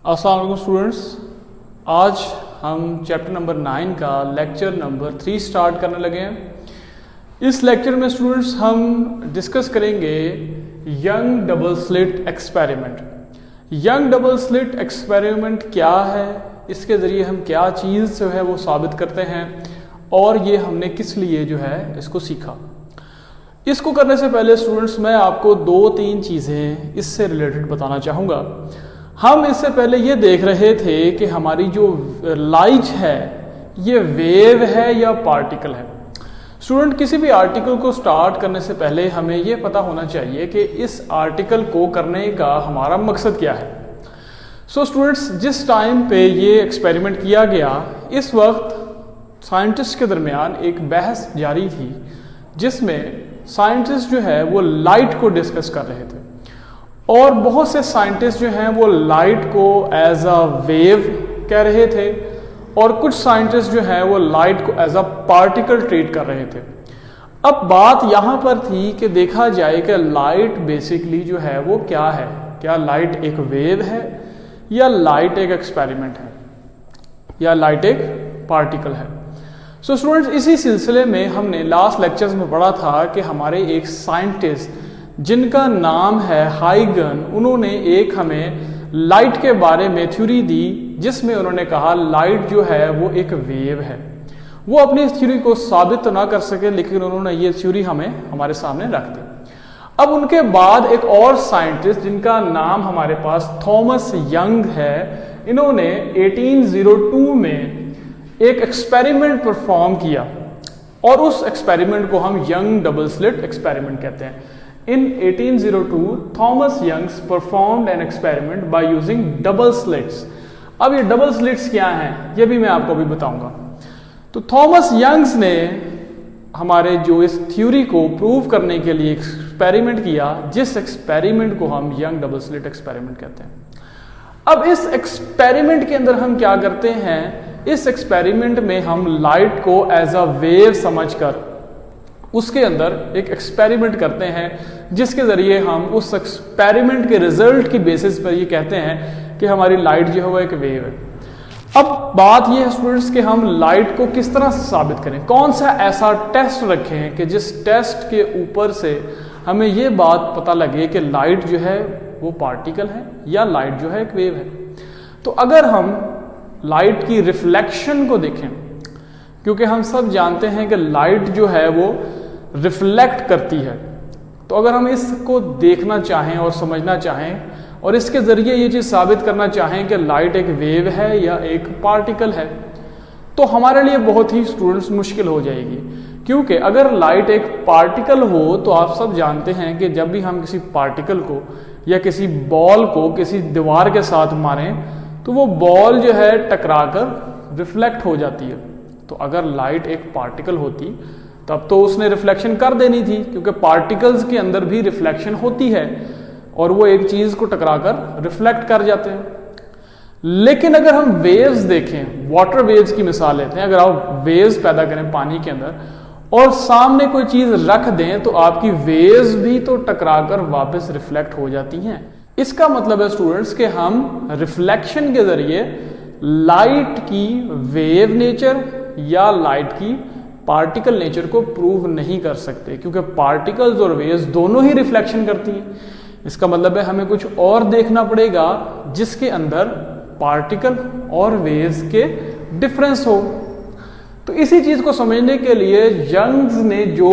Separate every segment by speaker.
Speaker 1: अस्सलाम वालेकुम स्टूडेंट्स, आज हम चैप्टर नंबर 9 का लेक्चर नंबर 3 स्टार्ट करने लगे हैं। इस लेक्चर में स्टूडेंट्स हम डिस्कस करेंगे young double slit experiment. Young double slit experiment क्या है, इसके ज़रिए हम क्या चीज़ जो है वो साबित करते हैं और ये हमने किस लिए जो है इसको सीखा। इसको करने से पहले स्टूडेंट्स मैं आपको 2-3 चीज़ें इससे रिलेटेड बताना चाहूँगा। हम इससे पहले ये देख रहे थे कि हमारी जो लाइट है ये वेव है या पार्टिकल है। स्टूडेंट, किसी भी आर्टिकल को स्टार्ट करने से पहले हमें ये पता होना चाहिए कि इस आर्टिकल को करने का हमारा मकसद क्या है। सो स्टूडेंट्स, जिस टाइम पे ये एक्सपेरिमेंट किया गया, इस वक्त साइंटिस्ट के दरमियान एक बहस जारी थी जिसमें साइंटिस्ट जो है वो लाइट को डिस्कस कर रहे थे और बहुत से साइंटिस्ट जो हैं वो लाइट को एज अ वेव कह रहे थे और कुछ साइंटिस्ट जो हैं वो लाइट को एज अ पार्टिकल ट्रीट कर रहे थे। अब बात यहाँ पर थी कि देखा जाए कि लाइट बेसिकली जो है वो क्या है, क्या लाइट एक वेव है या लाइट एक एक्सपेरिमेंट है या लाइट एक पार्टिकल है। सो स्टूडेंट्स, इसी सिलसिले में हमने लास्ट लेक्चर्स में पढ़ा था कि हमारे एक साइंटिस्ट जिनका नाम है हाइगन, उन्होंने एक हमें लाइट के बारे में थ्योरी दी जिसमें उन्होंने कहा लाइट जो है वो एक वेव है। वो अपनी इस थ्योरी को साबित तो ना कर सके लेकिन उन्होंने ये थ्योरी हमें हमारे सामने रख दी। अब उनके बाद एक और साइंटिस्ट जिनका नाम हमारे पास थॉमस यंग है, इन्होंने 1802 में एक एक्सपेरिमेंट परफॉर्म किया और उस एक्सपेरिमेंट को हम यंग डबल स्लिट एक्सपेरिमेंट कहते हैं। In 1802, Thomas Young performed an experiment by using double slits. अब ये डबल स्लिट्स क्या हैं ये भी मैं आपको अभी बताऊंगा। तो थॉमस यंग्स ने हमारे जो इस थ्योरी को प्रूव करने के लिए एक्सपेरिमेंट किया, जिस एक्सपेरिमेंट को हम यंग डबल स्लिट एक्सपेरिमेंट कहते हैं। अब इस एक्सपेरिमेंट के अंदर हम क्या करते हैं, इस एक्सपेरिमेंट में हम लाइट को एज अ वेव समझकर उसके अंदर एक एक्सपेरिमेंट करते हैं जिसके ज़रिए हम उस एक्सपेरिमेंट के रिजल्ट की बेसिस पर ये कहते हैं कि हमारी लाइट जो है वो एक वेव है। अब बात ये है स्टूडेंट्स कि हम लाइट को किस तरह से साबित करें, कौन सा ऐसा टेस्ट रखें कि जिस टेस्ट के ऊपर से हमें ये बात पता लगे कि लाइट जो है वो पार्टिकल है या लाइट जो है एक वेव है। तो अगर हम लाइट की रिफ्लेक्शन को देखें, क्योंकि हम सब जानते हैं कि लाइट जो है वो रिफ्लेक्ट करती है, तो अगर हम इसको देखना चाहें और समझना चाहें और इसके ज़रिए ये चीज़ साबित करना चाहें कि लाइट एक वेव है या एक पार्टिकल है, तो हमारे लिए बहुत ही स्टूडेंट्स मुश्किल हो जाएगी। क्योंकि अगर लाइट एक पार्टिकल हो तो आप सब जानते हैं कि जब भी हम किसी पार्टिकल को या किसी बॉल को किसी दीवार के साथ मारें तो वो बॉल जो है टकराकर रिफ्लेक्ट हो जाती है। तो अगर लाइट एक पार्टिकल होती तब तो उसने रिफ्लेक्शन कर देनी थी, क्योंकि पार्टिकल्स के अंदर भी रिफ्लेक्शन होती है और वो एक चीज को टकराकर रिफ्लेक्ट कर जाते हैं। लेकिन अगर हम वेव्स देखें, वाटर वेव्स की मिसाल लेते हैं, अगर आप वेव्स पैदा करें पानी के अंदर और सामने कोई चीज रख दें तो आपकी वेव्स भी तो टकराकर वापस रिफ्लेक्ट हो जाती हैं। इसका मतलब है स्टूडेंट्स कि हम रिफ्लेक्शन के जरिए लाइट की वेव नेचर या लाइट की पार्टिकल नेचर को प्रूव नहीं कर सकते, क्योंकि पार्टिकल्स और वेव्स दोनों ही रिफ्लेक्शन करती हैं। इसका मतलब है हमें कुछ और देखना पड़ेगा जिसके अंदर पार्टिकल और वेव्स के डिफरेंस हो। तो इसी चीज को समझने के लिए यंग्स ने जो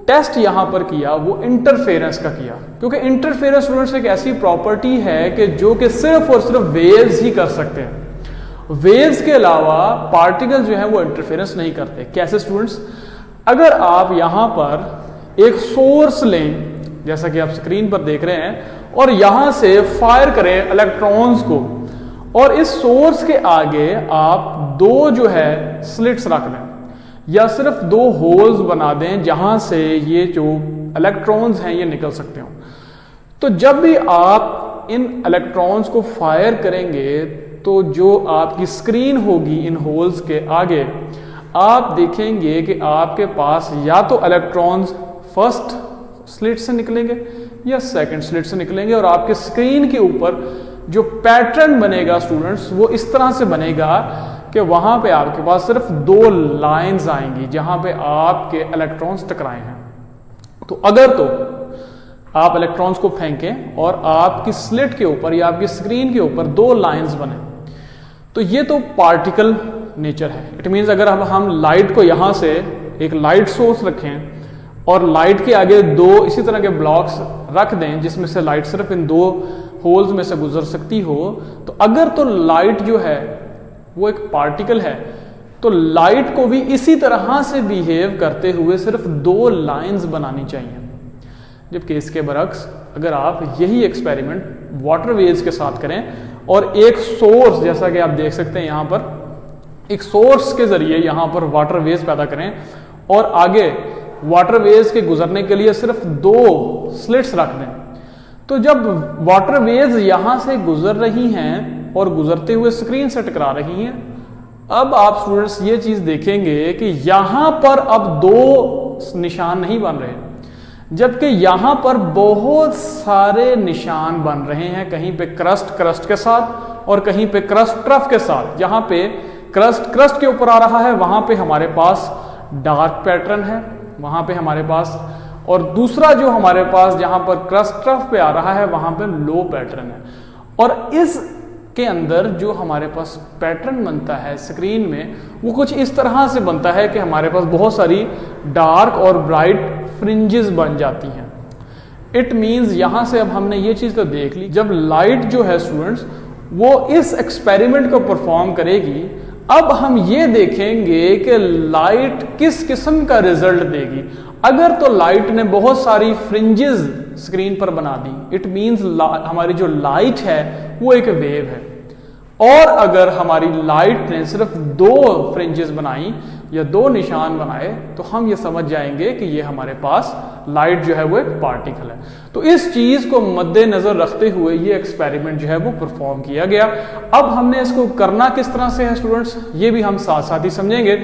Speaker 1: टेस्ट यहां पर किया वो इंटरफेरेंस का किया, क्योंकि इंटरफेरेंस स्टूडेंट्स एक ऐसी प्रॉपर्टी है कि जो कि सिर्फ और सिर्फ वेव्स ही कर सकते हैं। वेव्स के अलावा पार्टिकल जो है वो इंटरफेरेंस नहीं करते। कैसे स्टूडेंट्स, अगर आप यहां पर एक सोर्स लें जैसा कि आप स्क्रीन पर देख रहे हैं और यहां से फायर करें इलेक्ट्रॉन्स को और इस सोर्स के आगे आप 2 जो है स्लिट्स रख दें या सिर्फ 2 होल्स बना दें जहां से ये जो इलेक्ट्रॉन्स हैं ये निकल सकते हो, तो जब भी आप इन इलेक्ट्रॉन्स को फायर करेंगे तो जो आपकी स्क्रीन होगी इन होल्स के आगे, आप देखेंगे कि आपके पास या तो इलेक्ट्रॉन्स फर्स्ट स्लिट से निकलेंगे या सेकंड स्लिट से निकलेंगे और आपके स्क्रीन के ऊपर जो पैटर्न बनेगा स्टूडेंट्स वो इस तरह से बनेगा कि वहां पे आपके पास सिर्फ 2 लाइंस आएंगी जहां पे आपके इलेक्ट्रॉन्स टकराए हैं। तो अगर तो आप इलेक्ट्रॉन्स को फेंकें और आपकी स्लिट के ऊपर या आपकी स्क्रीन के ऊपर 2 लाइंस बने, तो ये तो पार्टिकल नेचर है। इट मीन्स अगर हम लाइट को यहां से एक लाइट सोर्स रखें और लाइट के आगे 2 इसी तरह के ब्लॉक्स रख दें जिसमें से लाइट सिर्फ इन 2 होल्स में से गुजर सकती हो, तो अगर तो लाइट जो है वो एक पार्टिकल है, तो लाइट को भी इसी तरह से बिहेव करते हुए सिर्फ 2 लाइंस बनानी चाहिए। जबकि इसके बरक्स अगर आप यही एक्सपेरिमेंट वाटर वेव्स के साथ करें और एक सोर्स, जैसा कि आप देख सकते हैं यहाँ पर, एक सोर्स के जरिए यहाँ पर वाटर वेव्स पैदा करें और आगे वाटर वेव्स के गुजरने के लिए सिर्फ 2 स्लिट्स रख दें, तो जब वाटर वेव्स यहां से गुजर रही हैं और गुजरते हुए स्क्रीन से टकरा रही हैं, अब आप स्टूडेंट्स ये चीज देखेंगे कि यहां पर अब 2 निशान नहीं बन रहे, जबकि यहां पर बहुत सारे निशान बन रहे हैं, कहीं पे क्रस्ट के साथ और कहीं पे क्रस्ट ट्रफ के साथ। जहां पे क्रस्ट के ऊपर आ रहा है वहां पे हमारे पास डार्क पैटर्न है, वहां पे हमारे पास, और दूसरा जो हमारे पास जहां पर क्रस्ट ट्रफ पे आ रहा है वहां पे लो पैटर्न है। और इस के अंदर जो हमारे पास पैटर्न बनता है स्क्रीन में वो कुछ इस तरह से बनता है कि हमारे पास बहुत सारी डार्क और ब्राइट फ्रिंजेस बन जाती हैं। इट मींस यहां से अब हमने ये चीज तो देख ली, जब लाइट जो है स्टूडेंट्स वो इस एक्सपेरिमेंट को परफॉर्म करेगी, अब हम ये देखेंगे कि लाइट किस किस्म का रिजल्ट देगी। अगर तो लाइट ने बहुत सारी फ्रिंजेस स्क्रीन पर बना दी, इट मींस हमारी जो लाइट है वो एक वेव है, और अगर हमारी लाइट ने सिर्फ 2 फ्रिंजेस बनाई या 2 निशान बनाए, तो हम ये समझ जाएंगे कि ये हमारे पास लाइट जो है वो एक पार्टिकल है। तो इस चीज को मद्देनजर रखते हुए ये एक्सपेरिमेंट जो है वो परफॉर्म किया गया। अब हमने इसको करना किस तरह से है स्टूडेंट्स, ये भी हम साथ साथ ही समझेंगे।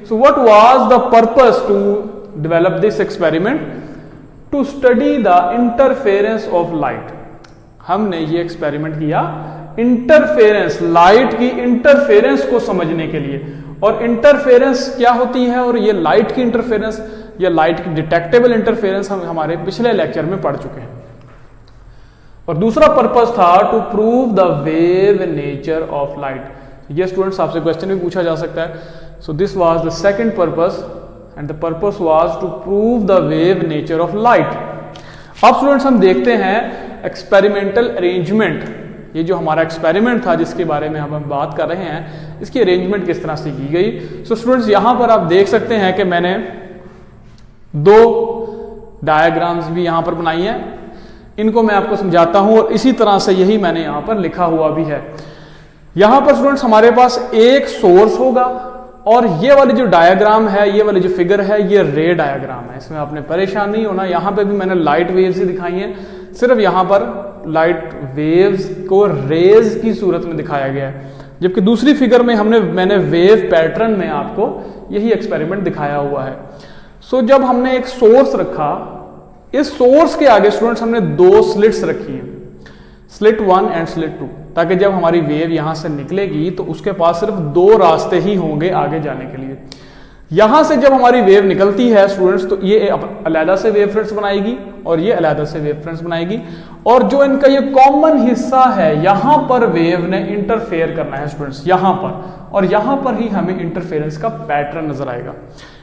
Speaker 1: So what was the purpose to develop this experiment? To study the interference of light. हमने ये एक्सपेरिमेंट किया इंटरफेरेंस, लाइट की इंटरफेरेंस को समझने के लिए। और इंटरफेरेंस क्या होती है, और ये लाइट की इंटरफेरेंस या लाइट की डिटेक्टेबल इंटरफेरेंस हम हमारे पिछले लेक्चर में पढ़ चुके हैं। और दूसरा पर्पस था to prove the wave nature of light. ये स्टूडेंट्स आपसे क्वेश्चन भी पूछा जा सकता है। So this was the second purpose and the purpose was to prove the wave nature of light. अब स्टूडेंट्स हम देखते हैं एक्सपेरिमेंटल अरेंजमेंट। ये जो हमारा एक्सपेरिमेंट था जिसके बारे में हम बात कर रहे हैं, इसकी अरेंजमेंट किस तरह से की गई। सो स्टूडेंट्स यहां पर आप देख सकते हैं कि मैंने 2 डायग्राम्स भी यहां पर बनाई हैं, इनको मैं आपको समझाता हूं, और इसी तरह से यही मैंने यहां पर लिखा हुआ भी है। यहां पर स्टूडेंट्स हमारे पास एक सोर्स होगा, और ये वाली जो डायग्राम है, ये वाली जो फिगर है, ये रे डायग्राम है, इसमें आपने परेशान नहीं होना। यहां पे भी मैंने लाइट वेव्स ही दिखाई हैं, सिर्फ यहां पर लाइट वेव्स को रेज की सूरत में दिखाया गया है, जबकि दूसरी फिगर में मैंने वेव पैटर्न में आपको यही एक्सपेरिमेंट दिखाया हुआ है। सो जब हमने एक सोर्स रखा, इस सोर्स के आगे स्टूडेंट्स हमने 2 स्लिट्स रखी हैं, स्लिट 1 एंड स्लिट 2, ताकि जब हमारी वेव यहां से निकलेगी तो उसके पास सिर्फ 2 रास्ते ही होंगे आगे जाने के लिए। यहां से जब हमारी वेव निकलती है स्टूडेंट्स, तो ये अलहदा से वेव फ्रंट्स बनाएगी और ये अलहदा से वेव फ्रंट्स बनाएगी, और जो इनका ये कॉमन हिस्सा है, यहां पर वेव ने इंटरफेयर करना है स्टूडेंट्स, यहां पर, और यहां पर ही हमें इंटरफेरेंस का पैटर्न नजर आएगा।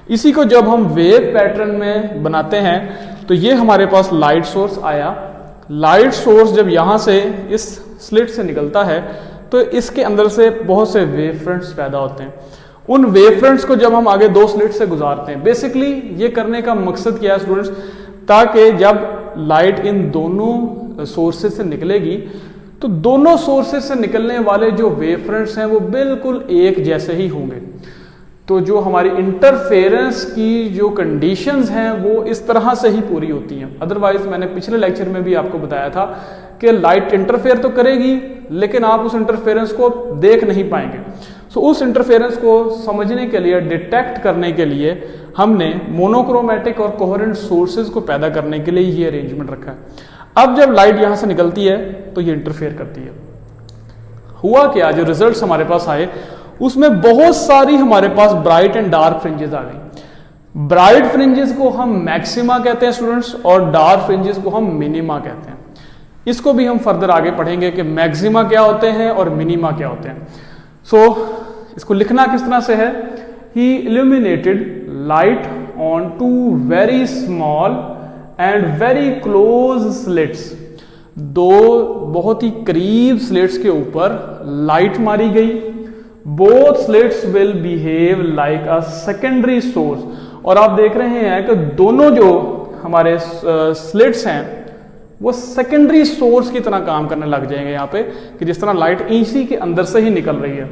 Speaker 1: इसी को जब हम वेव पैटर्न में बनाते हैं, तो ये हमारे पास लाइट सोर्स आया। लाइट सोर्स जब यहां से इस स्लिट से निकलता है, तो इसके अंदर से बहुत से वेव फ्रंट्स पैदा होते हैं। उन वेव फ्रंट्स को जब हम आगे 2 स्लिट से गुजारते हैं, बेसिकली ये करने का मकसद क्या है स्टूडेंट्स, ताकि जब लाइट इन दोनों सोर्सेज से निकलेगी, तो दोनों सोर्सेज से निकलने वाले जो वेव फ्रंट्स हैं वो बिल्कुल एक जैसे ही होंगे। तो जो हमारी इंटरफेरेंस की जो कंडीशंस हैं वो इस तरह से ही पूरी होती हैं। अदरवाइज मैंने पिछले लेक्चर में भी आपको बताया था कि लाइट इंटरफेयर तो करेगी, लेकिन आप उस इंटरफेरेंस को देख नहीं पाएंगे। सो उस इंटरफेरेंस को समझने के लिए, डिटेक्ट करने के लिए हमने मोनोक्रोमेटिक और कोहेरेंट सोर्सेज को पैदा करने के लिए ये अरेंजमेंट रखा है। अब जब लाइट यहां से निकलती है तो ये इंटरफेयर करती है, हुआ क्या, जो रिजल्ट्स हमारे पास आए उसमें बहुत सारी हमारे पास ब्राइट एंड डार्क फ्रिंजेस आ गई। ब्राइट फ्रिंजेस को हम मैक्सिमा कहते हैं स्टूडेंट्स, और डार्क फ्रिंजेस को हम मिनिमा कहते हैं। इसको भी हम फर्दर आगे पढ़ेंगे कि मैक्सिमा क्या होते हैं और मिनिमा क्या होते हैं। सो इसको लिखना किस तरह से है, ही illuminated light on two very small and very close slits। दो बहुत ही करीब स्लिट्स के ऊपर लाइट मारी गई। Both slits will behave like a secondary source. और आप देख रहे हैं कि दोनों जो हमारे स्लिट्स हैं वो सेकेंडरी सोर्स की तरह काम करने लग जाएंगे यहाँ पे, कि जिस तरह लाइट इसी के अंदर से ही निकल रही है।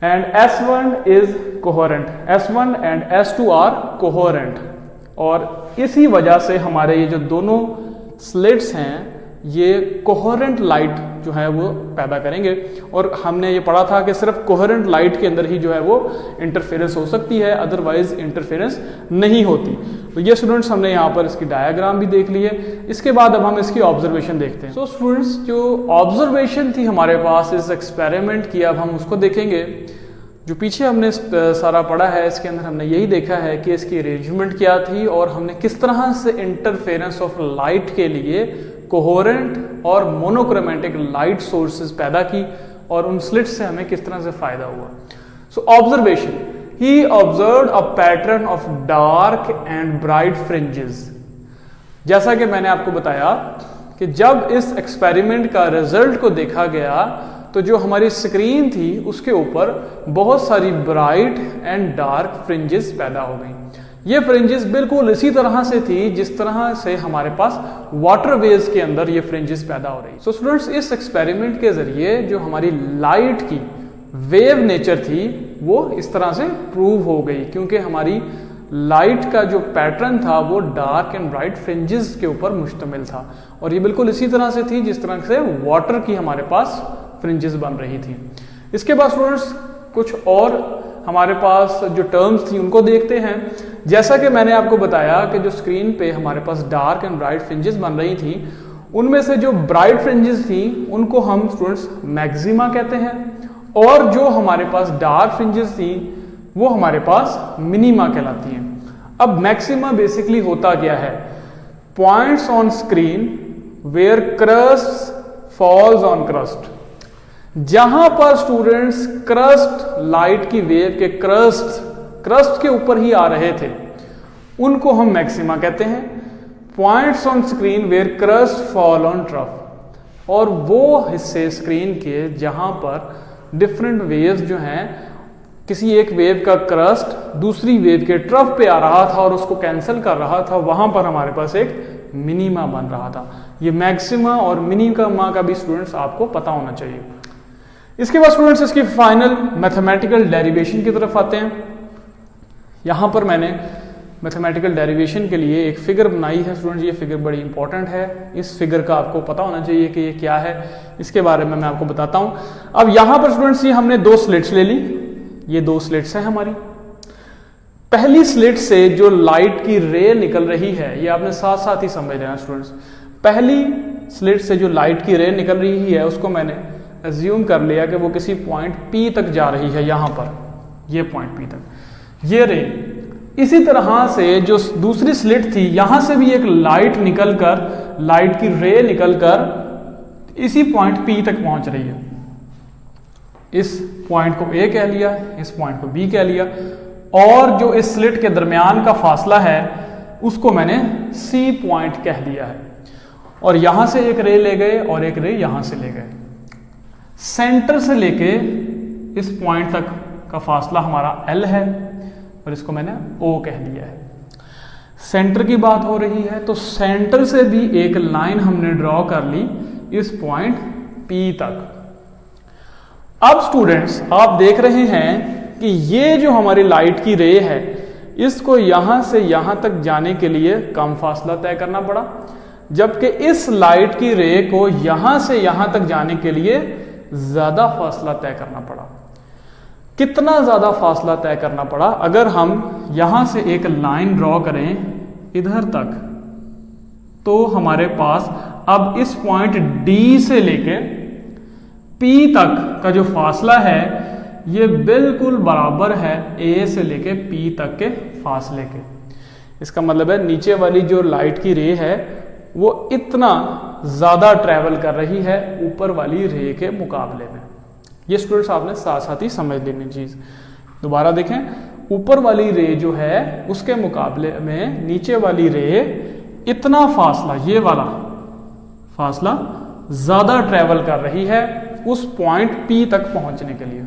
Speaker 1: And S1 is coherent, S1 and S2 are coherent. और इसी वजह से हमारे ये जो दोनों स्लिट्स हैं ये कोहेरेंट लाइट जो है वो पैदा करेंगे। और हमने ये पढ़ा था कि सिर्फ कोहेरेंट लाइट के अंदर ही जो है वो इंटरफेरेंस हो सकती है, अदरवाइज इंटरफेरेंस नहीं होती। तो ये स्टूडेंट्स हमने यहाँ पर इसकी डायग्राम भी देख ली है। इसके बाद अब हम इसकी ऑब्जर्वेशन देखते हैं। सो स्टूडेंट्स, जो ऑब्जर्वेशन थी हमारे पास इस एक्सपेरिमेंट की, अब हम उसको देखेंगे। जो पीछे हमने सारा पढ़ा है इसके अंदर हमने यही देखा है कि इसकी अरेंजमेंट क्या थी और हमने किस तरह से इंटरफेरेंस ऑफ लाइट के लिए कोहेरेंट और मोनोक्रोमेटिक लाइट सोर्सेज पैदा की और उन स्लिट्स से हमें किस तरह से फायदा हुआ। So observation, he observed a pattern of dark and bright fringes. जैसा कि मैंने आपको बताया कि जब इस एक्सपेरिमेंट का रिजल्ट को देखा गया तो जो हमारी स्क्रीन थी उसके ऊपर बहुत सारी ब्राइट एंड डार्क फ्रिंजेस पैदा हो गई। ये फ्रिंजेस बिल्कुल इसी तरह से थी जिस तरह से हमारे पास वाटर वेव्स के अंदर ये फ्रिंजेस पैदा हो रही। सो स्टूडेंट्स, इस एक्सपेरिमेंट के जरिए जो हमारी लाइट की वेव नेचर थी वो इस तरह से प्रूव हो गई, क्योंकि हमारी लाइट का जो पैटर्न था वो डार्क एंड ब्राइट फ्रिंजेस के ऊपर मुश्तमिल था। और ये बिल्कुल इसी तरह से थी जिस तरह से वाटर की हमारे पास फ्रिंजेस बन रही थी। इसके बाद स्टूडेंट्स कुछ और हमारे पास जो टर्म्स थी उनको देखते हैं। जैसा कि मैंने आपको बताया कि जो स्क्रीन पे हमारे पास डार्क एंड ब्राइट फ्रिंजेस बन रही थी, उनमें से जो ब्राइट फ्रिंजेस थी उनको हम स्टूडेंट्स मैक्सिमा कहते हैं, और जो हमारे पास डार्क फ्रिंजेस थी वो हमारे पास मिनिमा कहलाती हैं। अब मैक्सिमा बेसिकली होता क्या है, points on screen where crest falls on crest. जहां पर स्टूडेंट्स क्रस्ट, लाइट की वेव के क्रस्ट के ऊपर ही आ रहे थे, उनको हम मैक्सिमा कहते हैं। Points on screen where crest fall on trough, और वो हिस्से स्क्रीन के जहां पर डिफरेंट वेव्स जो हैं, किसी एक वेव का क्रस्ट दूसरी वेव के ट्रफ पे आ रहा था और उसको कैंसिल कर रहा था, वहां पर हमारे पास एक मिनिमा बन रहा था। ये मैक्सिमा और मिनिमा का भी स्टूडेंट्स आपको पता होना चाहिए। इसके बाद स्टूडेंट्स इसकी फाइनल मैथमेटिकल डेरिवेशन की तरफ आते हैं। यहां पर मैंने मैथमेटिकल डेरिवेशन के लिए एक फिगर बनाई है स्टूडेंट्स। ये फिगर बड़ी इंपॉर्टेंट है, इस फिगर का आपको पता होना चाहिए कि ये क्या है, इसके बारे में मैं आपको बताता हूं। अब यहां पर स्टूडेंट्स ये हमने दो स्लिट्स ले ली, ये दो स्लिट्स हैं हमारी। पहली स्लिट से जो लाइट की रे निकल रही है, ये आपने साथ साथ ही समझ लेना स्टूडेंट्स। पहली स्लिट से जो लाइट की रे निकल रही है उसको मैंने एज्यूम कर लिया कि वो किसी पॉइंट P तक जा रही है, यहां पर ये पॉइंट P तक ये रे। इसी तरह से जो दूसरी स्लिट थी, यहां से भी एक लाइट निकलकर, लाइट की रे निकलकर इसी पॉइंट P तक पहुंच रही है। इस पॉइंट को A कह लिया, इस पॉइंट को B कह लिया, और जो इस स्लिट के दरमियान का फासला है उसको मैंने C पॉइंट कह दिया है। और यहां से एक रे ले गए और एक रे यहां से ले गए। सेंटर से लेके इस पॉइंट तक का फासला हमारा L है और इसको मैंने O कह दिया है। सेंटर की बात हो रही है तो सेंटर से भी एक लाइन हमने ड्रॉ कर ली इस पॉइंट P तक। अब स्टूडेंट्स आप देख रहे हैं कि ये जो हमारी लाइट की रे है, इसको यहां से यहां तक जाने के लिए कम फासला तय करना पड़ा, जबकि इस लाइट की रे को यहां से यहां तक जाने के लिए ज्यादा फासला तय करना पड़ा। कितना ज्यादा फासला तय करना पड़ा? अगर हम यहां से एक लाइन ड्रॉ करें इधर तक, तो हमारे पास अब इस पॉइंट D से लेके P तक का जो फासला है ये बिल्कुल बराबर है A से लेके P तक के फासले के। इसका मतलब है नीचे वाली जो लाइट की रे है वो इतना ज़्यादा ट्रैवल कर रही है ऊपर वाली रे के मुकाबले में। ये स्टूडेंट्स आपने साथ साथ ही समझ लेनी चीज़। दोबारा देखें, ऊपर वाली रे जो है उसके मुकाबले में नीचे वाली रे इतना फासला, ये वाला फासला ज़्यादा ट्रैवल कर रही है उस पॉइंट P तक पहुंचने के लिए।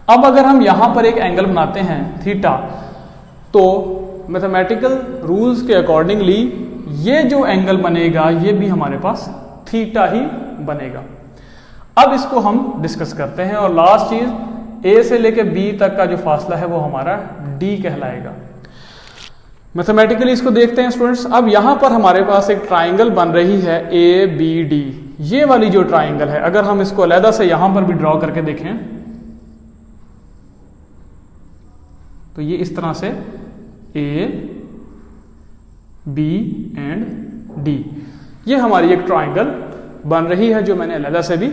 Speaker 1: अब अगर हम यहां पर एक एंगल बनाते हैं थीटा, तो मैथमेटिकल रूल्स के अकॉर्डिंगली ये जो एंगल बनेगा ये भी हमारे पास थीटा ही बनेगा। अब इसको हम डिस्कस करते हैं और लास्ट चीज A से लेके B तक का जो फासला है वो हमारा D कहलाएगा। मैथमेटिकली इसको देखते हैं स्टूडेंट्स। अब यहां पर हमारे पास एक ट्राइंगल बन रही है ABD। ये वाली जो ट्राइंगल है अगर हम इसको अलग से यहां पर भी ड्रॉ करके देखें तो ये इस तरह से A, B एंड D, ये हमारी एक ट्राइंगल बन रही है जो मैंने अलग से भी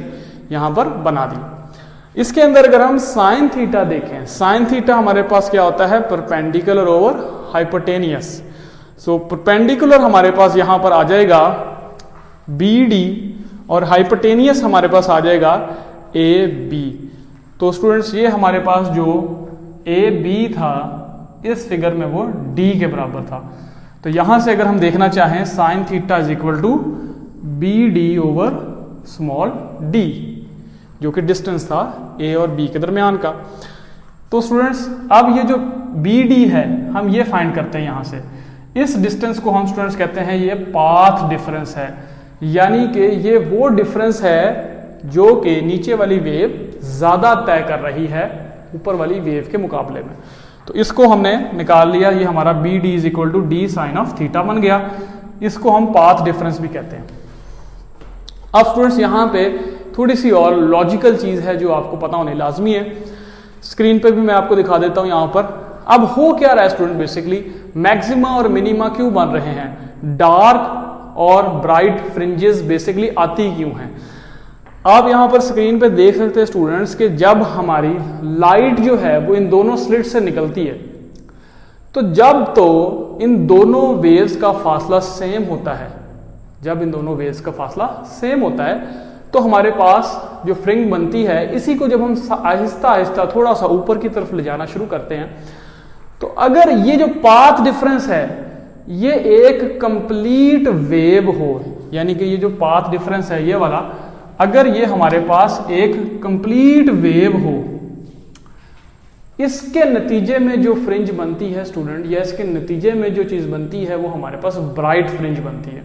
Speaker 1: यहां पर बना दी। इसके अंदर अगर हम साइन थीटा देखें, साइन थीटा हमारे पास क्या होता है, perpendicular over hypotenuse. So perpendicular हमारे पास यहां पर आ जाएगा BD और हाइपोटेनियस हमारे पास आ जाएगा AB। तो स्टूडेंट्स ये हमारे पास जो AB था इस फिगर में वो D के बराबर था। तो यहां से अगर हम देखना चाहें sine theta is equal to BD over small d, जो कि डिस्टेंस था A और B के दरमियान का। तो स्टूडेंट्स अब ये जो BD है हम ये फाइंड करते हैं यहां से। इस डिस्टेंस को हम स्टूडेंट्स कहते हैं ये पाथ डिफरेंस है, यानी कि ये वो डिफरेंस है जो कि नीचे वाली वेव ज्यादा तय कर रही है ऊपर वाली वेव के मुकाबले में। तो इसको हमने निकाल लिया, ये हमारा BD is equal to D sine of theta बन गया। इसको हम पाथ डिफरेंस भी कहते हैं। अब स्टूडेंट्स यहाँ पे थोड़ी सी और लॉजिकल चीज है जो आपको पता होनी लाजमी है। स्क्रीन पे भी मैं आपको दिखा देता हूँ यहाँ पर। अब हो क्या रहा है स्टूडेंट, बेसिकली मैक्सिमा और मिनिमा क्यों बन रहे हैं, डार्क और ब्राइट फ्रिंजेस बेसिकली आती क्यों हैं। आप यहाँ पर स्क्रीन पे देख सकते हैं स्टूडेंट्स कि जब हमारी लाइट जो है वो इन दोनों स्लिट से निकलती है, तो जब तो इन दोनों वेव्स का फासला सेम होता है, जब इन दोनों वेव्स का फासला सेम होता है तो हमारे पास जो फ्रिंग बनती है, इसी को जब हम आहिस्ता आहिस्ता थोड़ा सा ऊपर की तरफ ले जाना शुरू करते हैं, तो अगर ये जो पाथ डिफरेंस है ये एक कंप्लीट वेव हो, यानी कि ये जो पाथ डिफरेंस है ये वाला, अगर ये हमारे पास एक कंप्लीट वेव हो, इसके नतीजे में जो फ्रिंज बनती है स्टूडेंट, या इसके नतीजे में जो चीज बनती है वो हमारे पास ब्राइट फ्रिंज बनती है।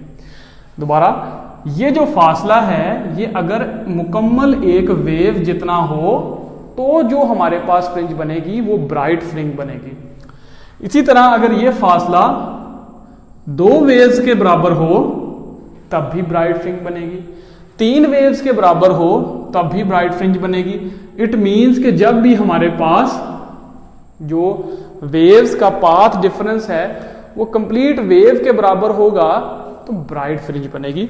Speaker 1: दोबारा, ये जो फासला है ये अगर मुकम्मल एक वेव जितना हो तो जो हमारे पास फ्रिंज बनेगी वो ब्राइट फ्रिंज बनेगी। इसी तरह अगर ये फासला दो वेव्स के बराबर हो तब भी ब्राइट फ्रिंज बनेगी, 3 वेव्स के बराबर हो तब भी ब्राइट फ्रिंज बनेगी। इट मीन्स कि जब भी हमारे पास जो वेव्स का पाथ डिफरेंस है वो कंप्लीट वेव के बराबर होगा तो ब्राइट फ्रिंज बनेगी।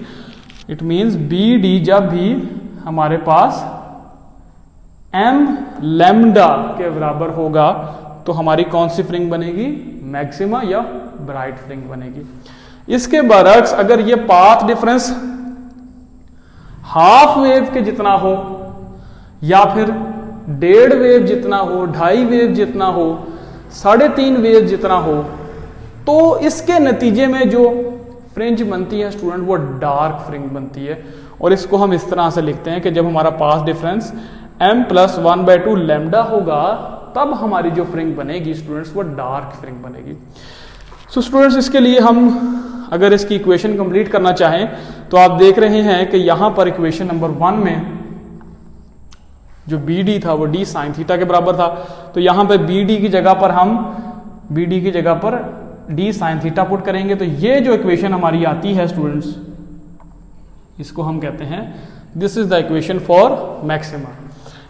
Speaker 1: इट मीन्स BD जब भी हमारे पास m लैम्डा के बराबर होगा तो हमारी कौन सी फ्रिंज बनेगी, मैक्सिमा या ब्राइट फ्रिंज बनेगी। इसके बरक्स अगर ये पाथ डिफरेंस हाफ वेव के जितना हो या फिर 1.5 वेव जितना हो, 2.5 वेव जितना हो, 3.5 वेव जितना हो, तो इसके नतीजे में जो फ्रिंज बनती है स्टूडेंट वो डार्क फ्रिंज बनती है। और इसको हम इस तरह से लिखते हैं कि जब हमारा पाथ डिफरेंस m+1/2 लैम्डा होगा तब हमारी जो फ्रिंज बनेगी स्टूडेंट्स वो डार्क फ्रिंज बनेगी। सो स्टूडेंट्स इसके लिए हम अगर इसकी इक्वेशन कंप्लीट करना चाहें तो आप देख रहे हैं कि यहां पर इक्वेशन नंबर 1 में जो BD था वो D साइन थीटा के बराबर था, तो यहां पे BD की जगह पर हम BD की जगह पर D साइन थीटा पुट करेंगे तो ये जो इक्वेशन हमारी आती है स्टूडेंट्स इसको हम कहते हैं this is the equation for maxima.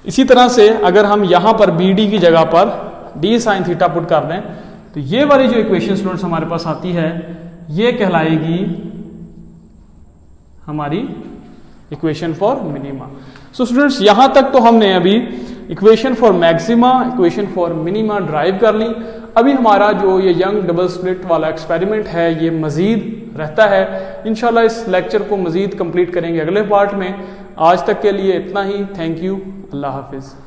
Speaker 1: इसी तरह से अगर हम यहां पर BD की जगह पर D साइन थीटा पुट कर दें तो ये वाली जो इक्वेशन स्टूडेंट्स हमारे पास आती है ये कहलाएगी हमारी equation for minima. So students यहाँ तक तो हमने अभी equation for maxima, equation for minima drive कर ली। अभी हमारा जो ये यंग डबल स्लिट वाला एक्सपेरिमेंट है ये मज़ीद रहता है। इंशाल्लाह इस लेक्चर को मज़ीद कंप्लीट करेंगे अगले पार्ट में। आज तक के लिए इतना ही। Thank you. अल्लाह हाफिज़।